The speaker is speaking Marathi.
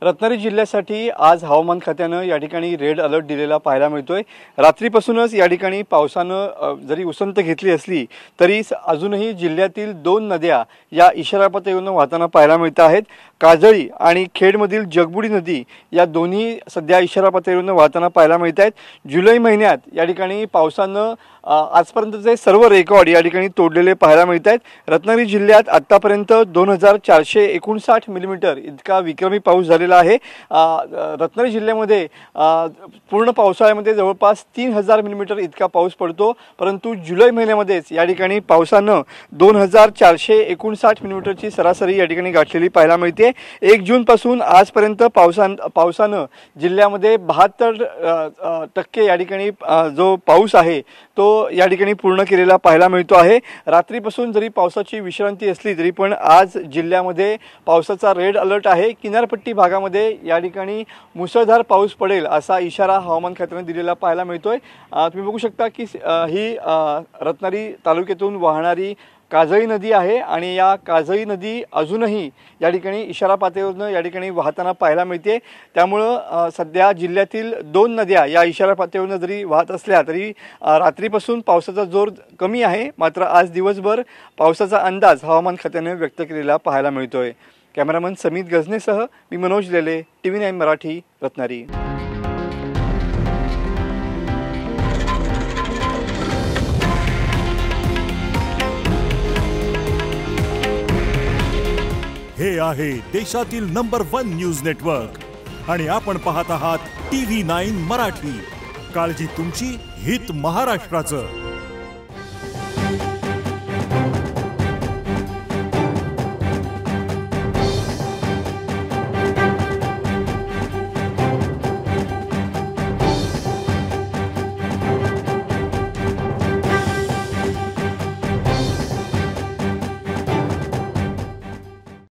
रत्नागिरी जिल्ह्यासाठी आज हवामान खात्यानं या ठिकाणी रेड अलर्ट दिलेला पाहायला मिळतोय। रात्रीपासूनच या ठिकाणी पावसानं जरी उसंत घेतली असली तरी अजूनही जिल्ह्यातील 2 नद्या या इशारा पातळीवरून वाहताना पाहायला मिळत आहेत। काजळी आणि खेडमधील जगबुडी नदी या दोन्ही सध्या इशारा पातळीवरून वाहताना पाहायला मिळत आहेत। जुलै महिन्यात या ठिकाणी पावसानं आजपर्यंतचे सर्व रेकॉर्ड या ठिकाणी तोडलेले पाहायला मिळत आहेत। रत्नागिरी जिल्ह्यात आतापर्यंत 2459 मिलीमीटर इतका विक्रमी पाऊस झालेला आहे। रत्नागिरी जिल्ह्यामध्ये पूर्ण पावसाळ्यामध्ये जवळपास 3000 मिलीमीटर इतका पाऊस पडतो, परंतु जुलै महिन्यामध्येच या ठिकाणी पावसानं 2459 मिलीमीटरची सरासरी या ठिकाणी गाठलेली पाहायला मिळते। 1 जून पासून आजपर्यंत पावसानं जिल्ह्यामध्ये 72% या ठिकाणी जो पाऊस आहे तो या ठिकाणी पूर्ण केलेला पाहायला मिळतो आहे। रात्रीपासून जरी पावसाची विश्रांती असली तरी पण आज जिल्ह्यामध्ये पावसाचा रेड अलर्ट आहे। किनारपट्टी भागामध्ये या ठिकाणी मुसळधार पाऊस पडेल असा इशारा हवामान खात्याने दिलेला पाहायला मिळतोय। तुम्ही बघू शकता की ही रत्नागिरी तालुक्यातून वाहणारी काजळी नदी आहे आणि या काजळी नदी अजूनही या ठिकाणी इशारा पातळीवरून या ठिकाणी वाहताना पाहायला मिळते। त्यामुळे सध्या जिल्ह्यातील 2 नद्या या इशारा पातळीवरून जरी वाहत असल्या तरी रात्रीपासून पावसाचा जोर कमी आहे, मात्र आज दिवसभर पावसाचा अंदाज हवामान खात्याने व्यक्त केलेला पाहायला मिळतोय। कॅमेरामन समित गजनेसह मी मनोज लेले, TV9 मराठी, रत्नागिरी। हे आहे देशातील नंबर 1 न्यूज नेटवर्क आणि आपण पाहत आहात TV9 मराठी। काळजी तुमची, हित महाराष्ट्राचं।